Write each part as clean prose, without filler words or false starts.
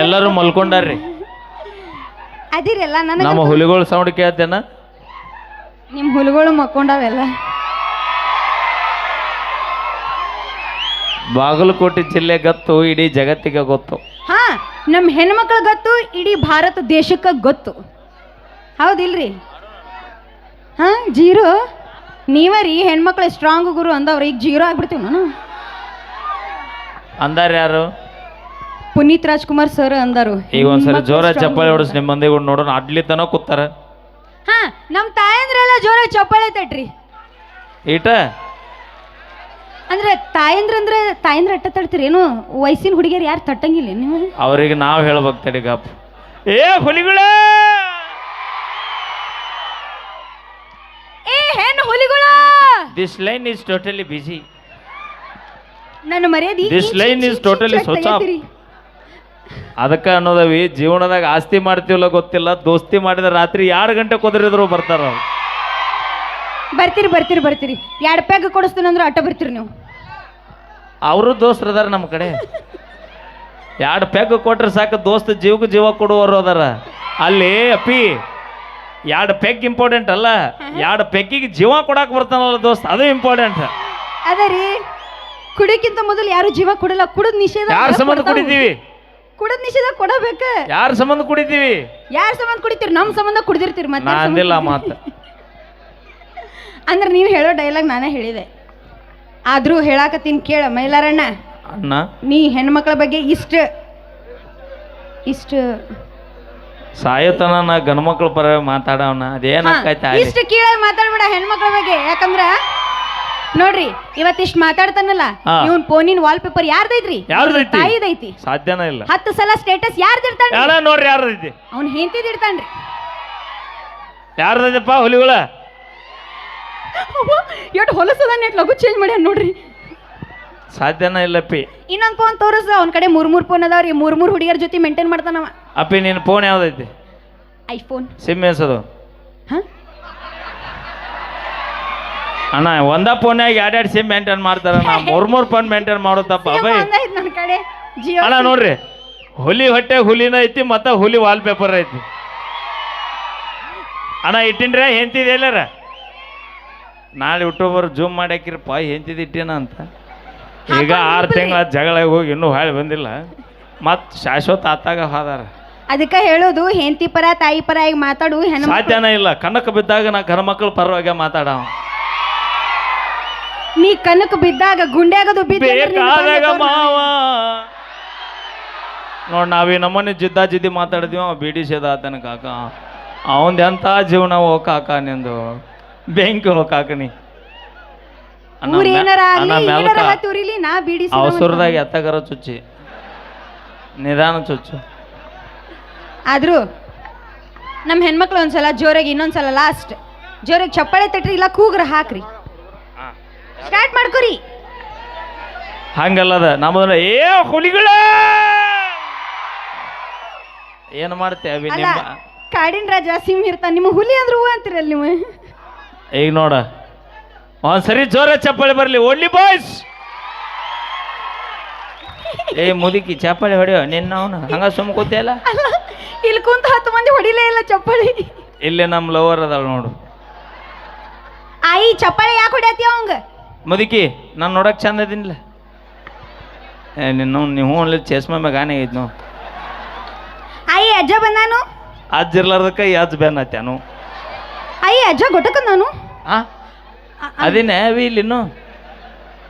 ಎಲ್ಲರೂ ಮಲ್ಕೊಂಡಾರ್ರಿ. ಅದಿರಲ್ಲ ನನಗೆ ನಮ್ಮ ಹುಲಿಗಳು ಸೌಂಡ್ ಕೇಳ್ತೇನ? ನಿಮ್ಮ ಹುಲಿಗಳು ಮಕ್ಕೊಂಡಾವೆಲ್ಲ. ಬಾಗಲಕೋಟೆ ಜಿಲ್ಲೆ ಗೊತ್ತು, ಇಡೀ ಜಗತ್ತಿಗೆ ಗೊತ್ತು. ಹಾ, ನಮ್ಮ ಹೆಣ್ಮಕ್ಳು ಗೊತ್ತು, ಇಡೀ ಭಾರತ ದೇಶಕ್ಕೆ ಗೊತ್ತು. ಹೌದಿಲ್ರಿ? ಹಾ, ಜೀರೋ ನೀವರಿ ಹೆಣ್ಮಕ್ಳು ಸ್ಟ್ರಾಂಗ್ ಗುರು ಅಂದವ್ರು, ಈಗ ಜೀರೋ ಆಗ್ಬಿಡ್ತೀವಿ ನಾನು. ಅಂದಾರ ಯಾರು? ಪುನೀತ್ ರಾಜ್ಕುಮಾರ್ ಸರ್ ಅಂದರು. ಈಗ ಒಂದ್ಸರಿ ಜೋರ ಚಪ್ಪಾಳೆ ಹೊಡಿಸ್ ನಿಮ್ಮ ಮಂದಿಗೆ ನೋಡೋಣ. ಅಡ್ಲಿ ತನ ಕೂತಾರ. ಹಾ, ನಮ್ಮ ತಾಯಂದ್ರೆಲ್ಲ ಜೋರ ಚಪ್ಪಾಳೆ ತಟ್ರಿ. ಈಟ ಅಂದ್ರೆ ತಾಯಂದ್ರ ಅಟ್ಟ ತಡ್ತೀರಿ ಏನು? ವಯಸ್ಸಿನ ಹುಡುಗಿಯರು ಯಾರು ತಟ್ಟಂಗಿಲ್ಲ ನೀವು? ಅವ್ರಿಗೆ ನಾವು ಹೇಳ್ಬೇಕು ತಡಿ ಗಪ್. ಏ ಹುಲಿಗಳ, ಏ ಹೆಣ್ಣು ಹುಲಿಗಳ, this line is totally busy. ನನ್ನ ಮರ್ಯಾದಿ this line is totally switch off. ಅದಕ್ಕೆ ಅನ್ನೋದವಿ ಜೀವನದಾಗ ಆಸ್ತಿ ಮಾಡ್ತೀವಲ್ಲ ಗೊತ್ತಿಲ್ಲ, ದೋಸ್ತಿ ಮಾಡಿದ ರಾತ್ರಿ 2 ಗಂಟೆ ಕುದುರಿದ್ರು ಬರ್ತಾರ. ಬರ್ತೀರಿ ಬರ್ತೀರಿ ಬರ್ತೀರಿ 2 ಪ್ಯಾಗ್ ಕೊಡಿಸ್ತೀನಿ ಅಂದ್ರೆ ಅಟ್ಟ ಬರ್ತೀರಿ ನೀವು. ಅವರು ದೋಸ್ತರು ಅದಾರ ನಮ್ಮ ಕಡೆ. 2 ಪ್ಯಾಗ್ ಕೊಟ್ರೆ ಸಾಕು, ದೋಸ್ತ ಜೀವಕ್ಕೆ ಜೀವ ಕೊಡುವವರು ಅದಾರ. ಅಲ್ಲಿ ಅಪ್ಪಿ 2 ಪೆಗ್ ಇಂಪಾರ್ಟೆಂಟ್ ಅಲ್ಲ, 2 ಪೆಗ್ಗಿಗೆ ಜೀವ ಕೊಡಾಕ್ ಬರ್ತಾನಲ್ಲ ದೋಸ್ತ, ಅದು ಇಂಪಾರ್ಟೆಂಟ್. ಅದರಿ ಕುಡಿಯಕ್ಕಿಂತ ಮೊದಲು ಯಾರು ಜೀವ ಕೊಡಲ್ಲ. ಕುಡಿದ್ ನಿಷೇಧ. ಯಾರ ಸಂಬಂಧ ಕುಡಿತೀವಿ? ಕುಡಿದ್ ನಿಷೇಧ ಕೊಡಬೇಕ. ಯಾರ ಸಂಬಂಧ ಕುಡಿತೀವಿ? ಯಾರ ಸಂಬಂಧ ಕುಡಿತೀರಿ? ನಮ್ಮ ಸಂಬಂಧ ಕುಡಿದಿರ್ತೀರಿ. ಮತ್ತೆ ನಾ ಅಂದಿಲ್ಲ ಮಾತ. ಅಂದ್ರೆ ನೀವು ಹೇಳೋ ಡೈಲಾಗ್ ನಾನೇ ಹೇಳಿದೆ, ಆದ್ರೂ ಹೇಳಾಕತ್ತೀನಿ ಕೇಳ ಮೈಲಾರಣ್ಣ. ಅಣ್ಣ, ನೀ ಹೆಣ್ಮಕ್ಳ ಬಗ್ಗೆ ಇಷ್ಟ ಸಾಯತನ ನಾ ಗಂಡ್ಮಕ್ಳ ಪರ ಮಾತಾಡವನ ಅದೇನಾಕೈತ ಇಷ್ಟ ಕೀಳಾಗಿ ಮಾತಾಡ್ಬೇಡ ಹೆಣ್ಮಕ್ಳ ಬಗ್ಗೆ. ಯಾಕಂದ್ರ ನೋಡ್ರಿ, ಇವತ್ತಿಷ್ಟು ಮಾತಾಡ್ತಾನಲ್ಲ, ಇವನ್ ಫೋನಿನ ವಾಲ್ ಪೇಪರ್ ಯಾರ್ದೈತ್ರಿ? ತಾಯಿದೈತಿ. ಸಾಧ್ಯನೇ ಇಲ್ಲ. 10 ಸಲ ಸ್ಟೇಟಸ್ ಯಾರ್ದಿರ್ತಾನ ನೋಡ್ರಿ, ಯಾರ್ದೈತಿ? ಅವ್ನ ಹೆಂಡತಿದಿರ್ತಾನ್ರಿ. ಯಾರ್ದೈತಪ್ಪ ಹುಲಿಗಳ? ಎಷ್ಟು ಹೊಲಸದ ನೆಟ್ ಲಘು ಚೇಂಜ್ ಮಾಡ್ಯಾನ ನೋಡ್ರಿ. ಸಾಧ್ಯನೇ ಇಲ್ಲಪ್ಪಿ. ಇನ್ನೊಂದು ಫೋನ್ ತೋರಿಸ, ಅವ್ನ ಕಡೆ 3 ಫೋನ್ ಅದಾವ್ರಿ. 3 ಹುಡುಗಿಯರ ಜೊತೆ ಮೇಂಟೈನ್ ಮಾಡ್ತಾನವ. ಅಪ್ಪಿ ನಿನ್ನ ಫೋನ್ ಯಾವ್ದೈತಿ? ಐಫೋನ್. ಸಿಮ್ ಎಸದು ಅಣ್ಣ? ಒಂದ ಫೋನ್ಯಾಗ 2 ಸಿಮ್ ಮೇಂಟೈನ್ ಮಾಡ್ತಾರ. ನಾ 3 ಫೋನ್ ಮೇಂಟೈನ್ ಮಾಡೋ ತಪ್ಪ ಬೈ. ನನ್ನ ಕಡೆ ಜಿಯೋ. ಅಣ್ಣ ನೋಡ್ರಿ, ಹುಲಿ ಹೊಟ್ಟೆ ಹುಲಿನ ಐತಿ, ಮತ್ತ ಹುಲಿ ವಾಲ್ ಪೇಪರ್ ಐತಿ. ಅಣ್ಣ ಇಟ್ಟಿನ್ರಿ ಹೆಂತಿದೆ ಎಲ್ಲಾರ? ನಾಳೆ ಯೂಟ್ಯೂಬರ್ ಜೂಮ್ ಮಾಡಿ ಹಾಕಿರಪ್ಪ ಹೆಂತಿದ್ ಇಟ್ಟಿನ ಅಂತ. ಈಗ 6 ತಿಂಗಳ ಜಗಳ ಹೋಗಿ ಇನ್ನೂ ಹಾಳಿ ಬಂದಿಲ್ಲ, ಮತ್ ಶಾಶ್ವತ ಆತಾಗ ಹೋದಾರ. ಅದಕ್ಕೆ ಹೇಳೋದು, ಹೆಂಡತಿ ಪರ ತಾಯಿ ಪರ ಈಗ ಮಾತಾಡು. ಸಾಧ್ಯನೇ ಇಲ್ಲ. ಕನಕ ಬಿದ್ದಾಗ ನಾ ಗಣಮಕ್ಳ ಪರವಾಗಿ ಮಾತಾಡವ. ನೀ ಕನಕ ಬಿದ್ದಾಗ ಗುಂಡ್ಯಾಗದು ಬೇಕಾದಾಗ ಮಾವ ನೋಡ್, ನಾವೀ ನಮ್ಮನೆ ಜಿದ್ದಿ ಮಾತಾಡಿದ್ವಿ. ಅವ ಬಿಡಿಸಿದ ಆತನ ಕಾಕ, ಅವಂದ ಎಂತ ಜೀವನ ಹೋ ಕಾಕ, ನಿಂದು ಬೆಂಕಿ ಹೋ ಕಾಕನಿ. ಅವಸರದಾಗ ಎತ್ತಗರ ಚುಚ್ಚಿ ನಿಧಾನ ಚುಚ್ಚು. ಆದ್ರೂ ನಮ್ಮ ಹೆಣ್ಮಕ್ಳು ಒಂದ್ಸಲ ಜೋರಾಗಿ, ಇನ್ನೊಂದ್ಸಲ ಲಾಸ್ಟ್ ಜೋರಾಗಿ ಚಪ್ಪಾಳೆ ತಟ್ರಿ, ಇಲ್ಲ ಕೂಗ್ರ ಹಾಕ್ರಿ. ಸ್ಟಾರ್ಟ್ ಮಾಡ್ಕೊರಿ. ಹಂಗಲ್ಲದ ನಮ್ಮದ. ಏ ಹುಲಿಗಳ ಏನು ಮಾಡ್ತೇವೆ? ಕಾಡಿನ ರಾಜ ಸಿಂಹ ಇರ್ತಾನ, ನಿಮ್ಮ ಹುಲಿ ಅಂದ್ರೆ ಹೂ ಅಂತೀರಲ್ಲ ನೀವು. ಈಗ ನೋಡ, ಒಂದ್ಸರಿ ಜೋರ ಚಪ್ಪಾಳೆ ಬರ್ಲಿ. ಓಡ್ಲಿ ಬಾಯ್ಸ್. ಏ ಮುದುಕಿ ಚಪ್ಪಾಳೆ ಹೊಡೆಯೋ ನಿನ್ನ ಅವನು ಹಂಗ ಸುಮ್ಮ ಕೂತಿಯಲ್ಲ. ಇಲ್ಲಿ ಕುಂತ 10 ಮಂದಿ ಹೊಡಿಲೇ ಇಲ್ಲ ಚಪ್ಪಾಳಿ. ಇಲ್ಲಿ ನಮ್ಮ ಲವರ್ ಅದಾಳ ನೋಡು. ಆಯಿ ಚಪ್ಪಾಳೆ ಯಾಕೆ ಹೊಡ್ಯಾತಿ ಅವಂಗ? ಮುದುಕಿ ನಾನು ನೋಡಕ್ ಚಂದ ಇದೀನಿಲ್ಲ. ನೀವು ಅಲ್ಲಿ ಚಸ್ಮಾ ಮ್ಯಾಗ ಆನೆ ಐತ್ ನಾವು. ಆಯಿ ಅಜ್ಜ ಬಂದಾನು. ಅಜ್ಜ ಇರ್ಲಾರ್ದಕ್ಕ ಈ ಅಜ್ಜ ಬೇನ್ ಹತ್ಯಾನು. ಆಯಿ ಅಜ್ಜ ಗೊಟ್ಟಕ ನಾನು ಅದೇನೆ ಅವಿ ಇಲ್ಲಿನ್ನು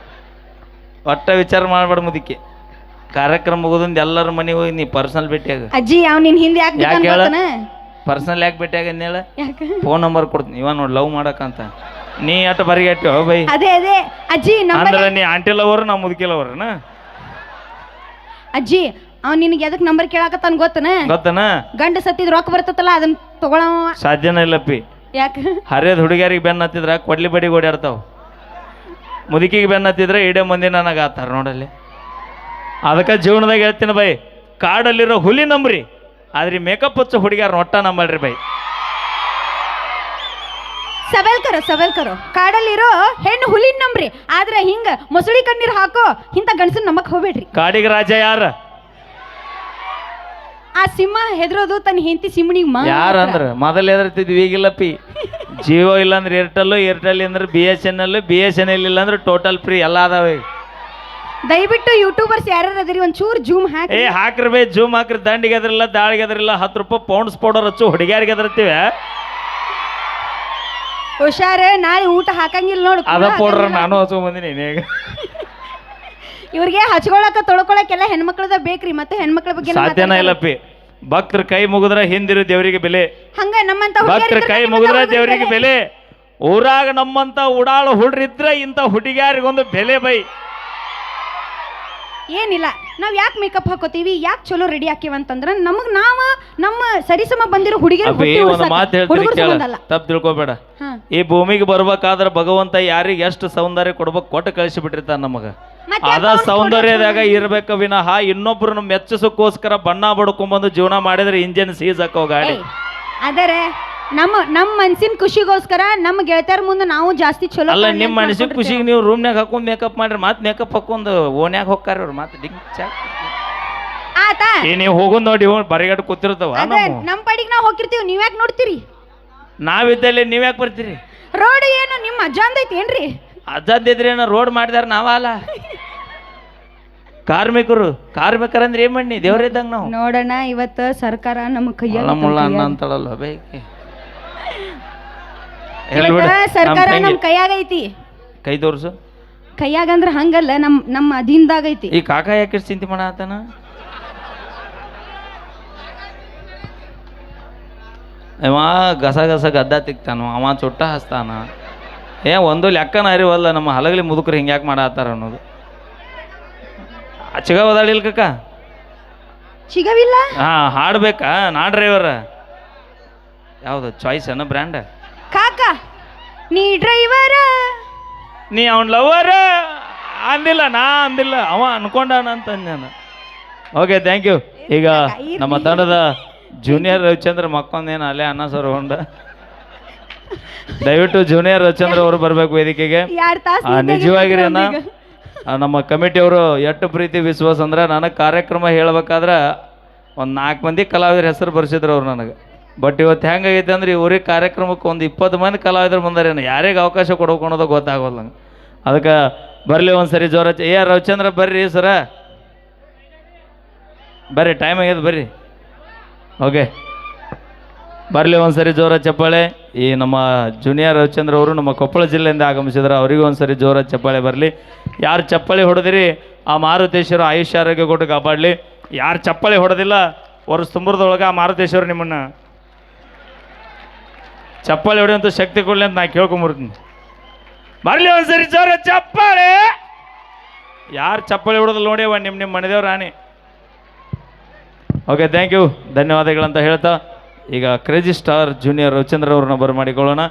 ಒಟ್ಟ ವಿಚಾರ ಮಾಡ್ಬೇಡ ಮುದುಕಿ. ಕಾರ್ಯಕ್ರಮ ಮುಗಿದಿಂದ ಎಲ್ಲರ ಮನೆಗೆ ಹೋಗಿ ನೀ ಪರ್ಸನಲ್ ಭೇಟಿಯಾಗ. ಅಜ್ಜಿ ಅವ್ ನಿನ್ ಹಿಂದೆ ಯಾಕೆ ಪರ್ಸನಲ್ ಯಾಕೆ ಭೇಟಿಯಾಗ ಹೇಳ? ಫೋನ್ ನಂಬರ್ ಕೊಡ್ತೀನಿ, ಇವ ನೋಡಿ ಲವ್ ಮಾಡಕಂತ. ನೀ ಅಟ್ ಬರಿಗಟ್ಟಿ ಬೈ. ಅದೇ ಅದೇ ಅಜ್ಜಿ ಅಂದ್ರೆ ನೀ ಆಂಟಿ ಲವರ್, ನಾ ಮುದುಕಿ ಲವರ್ನ. ಅಜ್ಜಿ ಅವ್ ನಿನಗೆ ಎದಕ್ ನಂಬರ್ ಕೇಳಾಕತ್ತಾನ ಗೊತ್ತನ? ಗಂಡ ಸತ್ತಿದ್ ರೊಕ್ಕ ಬರ್ತತಲ್ಲ, ಅದನ್ನ ತಗೊಳವ. ಸಾಧ್ಯನ ಇಲ್ಲಪ್ಪಿ. ಯಾಕೆ? ಹರಿಯದ ಹುಡುಗಿಯರಿಗೆ ಬೆನ್ನ ಹತ್ತಿದ್ರ ಕೊಡ್ಲಿ ಬಡಿ ಓಡಾಡ್ತಾವ. ಮುದುಕಿಗೆ ಬೆನ್ನ ಹತ್ತಿದ್ರೆ ಇಡೇ ಮಂದಿ ನನಗೆ ಆತಾರ ನೋಡಲ್ಲಿ. ಅದಕ್ಕೆ ಜೀವನದಾಗ ಹೇಳ್ತೀನಿ ಬೈ, ಕಾಡಲ್ಲಿರೋ ಹುಲಿ ನಂಬ್ರಿ, ಆದ್ರೆ ಮೇಕಪ್ ಹಚ್ಚೋ ಹುಡುಗಿಯಾರ ಒಟ್ಟ ನಂಬಲ್ರಿ ಬೈ. ಸವೆಲ್ ಕರೋ ಕಾಡಲ್ಲಿರೋ ಹೆಣ್ಣು ಹುಲಿನ ನಂಬ್ರಿ, ಆದ್ರೆ ಹಿಂಗ ಮೊಸಳಿ ಕಣ್ಣೀರ್ ಹಾಕೋ ಇಂಥ ಗಂಡಸನ್ ನಮಕ್ ಹೋಗ್ಬೇಡ್ರಿ. ಕಾಡಿಗೆ ರಾಜ ಯಾರ? ಸಿಂಹ ಹೆದರೋದು ತನ್ನ ಹೆಂಡತಿ ಸಿಂಹನಿಗೆ ಯಾರಂದ್ರ ಮೊದಲು ಎದರ್ತಿದ್ವಿ ಈಗಿಲ್ಲಪ್ಪಿ. ಜಿಯೋ ಇಲ್ಲಾಂದ್ರೆ ಏರ್ಟೆಲ್ಲು, ಏರ್ಟೆಲ್ ಅಂದ್ರೆ BSNL, BSNL ಇಲ್ಲಾಂದ್ರೆ ಟೋಟಲ್ ಫ್ರೀ ಎಲ್ಲ ಅದಾವೆ. ದಯವಿಟ್ಟು ಯೂಟ್ಯೂಬರ್ಸ್ ಯಾರು ಅದರಿ ಒಂಚೂರು ಜೂಮ್ ಹಾಕಿ. ಹಾಕ್ರಿ ಬೇ, ಜೂಮ್ ಹಾಕ್ರಿ. ದಂಡಿಗೆ ಎದ್ರಿಲ್ಲ, ದಾಳಿಗೆ ಎದ್ರಿಲ್ಲ. 10 ರೂಪಾಯಿ ಪೌಂಡ್ಸ್ ಪೌಡರ್ ಹಚ್ಚು ಹುಡುಗಿಯಾರಿಗೆ ಎದರ್ತೀವಿ. ಹುಷಾರ, ನಾಳೆ ಊಟ ಹಾಕಂಗಿಲ್ಲ ನೋಡು. ಅದ ಪೌಡ್ರ ನಾನು ಹಚ್ಚು ಬಂದಿನಿ ಈಗ. ಇವ್ರಿಗೆ ಹಚ್ಕೊಳಕ ತೊಳ್ಕೊಳಕ್ಕೆಲ್ಲ ಹೆಣ್ಮಕ್ಳದ ಬೇಕ್ರಿ. ಮತ್ತೆ ಹೆಣ್ಮಕ್ಳ ಬಗ್ಗೆ ಸಾಧ್ಯನ ಇಲ್ಲಪ್ಪಿ. ಭಕ್ತರ ಕೈ ಮುಗಿದ್ರ ಹಿಂದಿರು ದೇವರಿಗೆ ಬೆಲೆ. ಹಂಗ ನಮ್ಮಂತ ಭಕ್ತರ ಕೈ ಮುಗಿದ್ರ ದೇವರಿಗೆ ಬೆಲೆ. ಊರಾಗ ನಮ್ಮಂತ ಉಡಾಳು ಹುಡ್ರಿದ್ರ ಇಂಥ ಹುಡುಗಿಯಾರಿಗೊಂದು ಬೆಲೆ ಬೈ. ಏನಿಲ್ಲ, ನಾವ್ ಯಾಕೆ ಮೇಕಪ್ ಹಾಕೋತೀವಿ, ಯಾಕೆ ಚಲೋ ರೆಡಿ ಹಾಕಿವಂತಂದ್ರ ನಮಗ್ ನಮ್ಮ ಸರಿಸಮ ಬಂದಿರೋ ಒಂದು ಮಾತು ಹೇಳ್ತೀನಿ ಕೇಳ, ತಪ್ಪು ತಿಳ್ಕೊಬೇಡ. ಈ ಭೂಮಿಗೆ ಬರ್ಬೇಕಾದ್ರ ಭಗವಂತ ಯಾರಿಗೆ ಎಷ್ಟು ಸೌಂದರ್ಯ ಕೊಡ್ಬೇಕು ಕೊಟ್ಟು ಕಳಿಸಿ ಬಿಟ್ಟಿರ್ತಾನ ನಮಗ. ಅದ ಸೌಂದರ್ಯದಾಗ ಇರ್ಬೇಕ ವಿನಃ ಇನ್ನೊಬ್ರನ್ನ ಮೆಚ್ಚಿಸೋಕ್ಕೋಸ್ಕರ ಬಣ್ಣ ಬಡ್ಕೊಂಡ್ಬಂದು ಜೀವನ ಮಾಡಿದ್ರೆ ಇಂಜಿನ್ ಸೀಸ್ ಹಾಕೋ ಗಾಡಿ. ಆದರೆ ನಮ್ಮ ಮನ್ಸಿನ ಖುಷಿಗೋಸ್ಕರ ನಮ್ಮ ಗೆಳತಿಯರ ಮುಂದೆ ನಾವು ಜಾಸ್ತಿ ಚಲೋ. ಅಲ್ಲ, ನಿಮ್ಮ ಮನಸ್ಸಿನ ಖುಷಿಗೆ ನೀವು ರೂಮ್ನಾಗ ಹಾಕೊಂಡ್ ಮೇಕಪ್ ಮಾಡ್ರಿ, ಮತ್ತೆ ಮೇಕಪ್ ಹಾಕೊಂಡು ಓನ್ಯಾಗ ಹೋಗ್ತಾರ ಅವ್ರು. ಮತ್ತೆ ಡಿಂಗ್ ಚಾಕ್ ಆತಾ ನೀವು ಹೋಗೋದ್ ನೋಡಿ ಬರಿಗಟ್ಟು ಕೂತಿರ್ತಾವ. ನಮ್ಮ ಪಾಡಿಗೆ ನಾವು ಹೋಗಿರ್ತೀವಿ, ನೀವ್ಯಾಕೆ ನೋಡ್ತೀರಿ? ನಾವಿದ್ದಲ್ಲಿ ನೀವ್ಯಾಕೆ ಬರ್ತೀರಿ? ರೋಡ್ ಏನು ನಿಮ್ಮ ಅಜ್ಜ ಅಂದೈತಿ ಏನ್ರಿ? ಅಜ್ಜಂದಿದ್ರೆ ರೋಡ್ ಮಾಡಿದಾರ ನಾವಲ್ಲ. ಕಾರ್ಮಿಕರಂದ್ರೆ ಏನ್ ಮಾಡಿ ದೇವ್ರಿದ್ದಂಗ ನಾವು ನೋಡೋಣ. ಇವತ್ತು ಸರ್ಕಾರ ನಮ್ಮ ಕೈಯಾಗ ಅಂತಳಲ್ಲ ಬೇಕೆ, ಸರ್ಕಾರ ನಮ್ಮ ಕೈಯಾಗ ಐತಿ. ಕೈ ತೋರ್ಸು. ಕೈಯಾಗ ಅಂದ್ರ ಹಂಗಲ್ಲ, ನಮ್ಮ ಅಧೀನದಾಗ ಐತಿ. ಈ ಕಾಕ ಯಾಕೆ ಚಿಂತೆ ಮಾಡತ್ತಾನ? ಅವ ಗಸ ಗದ್ದ ತಿಕ್ತಾನ, ಅವ ಚೊಟ್ಟ ಹಸ್ತಾನ. ಒಂದು ಲೆಕ್ಕನ ಅರಿವಲ್ಲ ನಮ್ಮ ಹಲಗಲಿ ಮುದುಕರು ಹಿಂಗ್ಯಾಕೆ ಮಾಡತ್ತಾರ ಅನ್ನೋದು. ಚಿಗವದಾಳಿಲ್ ಕಕ್ಕ ಚಿಗವಿಲ್ಲ. ಹಾಡ್ಬೇಕಾ? ನಾ ಡ್ರೈವರ್. ಯಾವ್ದು ಚಾಯ್ಸ್ ಅನ್ನ ಬ್ರ್ಯಾಂಡ್? ಕಾಕ ನೀ ಡ್ರೈವರ, ನೀ ಅವನ್ ಲವರ ಅಂದಿಲ್ಲ, ನಾ ಅಂದಿಲ್ಲ, ಅವ ಅನ್ಕೊಂಡಾನ ಅಂತ ನಾನು. Okay, thank you. ಈಗ ನಮ್ಮ ತಂಡದ ಜೂನಿಯರ್ ರವಿಚಂದ್ರ ಮಕ್ಕೊಂದೇನು ಅಲ್ಲೇ ಅನ್ನ ಸರ್ ಹೊಂಡ. ದಯವಿಟ್ಟು ಜೂನಿಯರ್ ರವಿಚಂದ್ರ ಅವರು ಬರ್ಬೇಕು ವೇದಿಕೆಗೆ. ನಿಜವಾಗಿರಿ ಅನ್ನ ನಮ್ಮ ಕಮಿಟಿಯವರು ಎಷ್ಟು ಪ್ರೀತಿ ವಿಶ್ವಾಸ ಅಂದ್ರೆ ನನಗೆ ಕಾರ್ಯಕ್ರಮ ಹೇಳ್ಬೇಕಾದ್ರೆ ಒಂದು 4 ಮಂದಿ ಕಲಾವಿದರ ಹೆಸರು ಬರ್ಸಿದ್ರು ಅವ್ರು ನನಗೆ. ಬಟ್ ಇವತ್ತು ಹೆಂಗಾಗೈತೆ ಅಂದ್ರೆ ಇವ್ರಿಗೆ ಕಾರ್ಯಕ್ರಮಕ್ಕೆ ಒಂದು 20 ಮಂದಿ ಕಲಾವಿದರು ಬಂದಾರೇನು, ಯಾರಿಗೆ ಅವಕಾಶ ಕೊಡ್ಬೇಕು ಅನ್ನೋದು ಗೊತ್ತಾಗೋಲ್ಲ ನಂಗೆ. ಅದಕ್ಕೆ ಬರಲಿ ಒಂದ್ಸರಿ ಜೋರ. ರವಿಚಂದ್ರ ಬರ್ರಿ ಸರ, ಬರ್ರಿ, ಟೈಮ್ ಆಗ್ಯದ ಬರ್ರಿ. ಓಕೆ, ಬರಲಿ ಒಂದ್ಸರಿ ಜೋರ ಚಪ್ಪಾಳೆ. ಈ ನಮ್ಮ ಜೂನಿಯರ್ ರವಿಚಂದ್ರ ಅವರು ನಮ್ಮ ಕೊಪ್ಪಳ ಜಿಲ್ಲೆಯಿಂದ ಆಗಮಿಸಿದ್ರು, ಅವರಿಗೂ ಒಂದ್ಸರಿ ಜೋರ ಚಪ್ಪಾಳೆ ಬರಲಿ. ಯಾರು ಚಪ್ಪಾಳೆ ಹೊಡೆದಿರಿ ಆ ಮಾರುತೇಶ್ವರ ಆಯುಷ್ಯ ಆರೋಗ್ಯ ಕೊಟ್ಟು ಕಾಪಾಡಲಿ. ಯಾರು ಚಪ್ಪಾಳೆ ಹೊಡೆದಿಲ್ಲ ವರ್ಷ ತುಂಬರದೊಳಗೆ ಆ ಮಾರುತೇಶ್ವರ ನಿಮ್ಮನ್ನು ಚಪ್ಪಾಳೆ ಹೊಡೆಯುವಂಥ ಶಕ್ತಿ ಕೊಡಲಿ ಅಂತ ನಾ ಕೇಳ್ಕೊಂಬರ್ತೀನಿ. ಬರಲಿ ಒಂದ್ಸರಿ ಜೋರ ಚಪ್ಪಾಳೆ. ಯಾರು ಚಪ್ಪಾಳೆ ಹೊಡೆದಲ್ಲ ನೋಡ್ಯವ ನಿಮ್ಮ ಮನೆದೇವ್ರ ರಾಣಿ. ಓಕೆ, ಥ್ಯಾಂಕ್ ಯು, ಧನ್ಯವಾದಗಳಂತ ಹೇಳ್ತಾ ಈಗ ಕ್ರೇಜಿ ಸ್ಟಾರ್ ಜೂನಿಯರ್ ರವಿಚಂದ್ರ ಅವ್ರನ್ನ ಬರಮಾಡಿಕೊಳ್ಳೋಣ.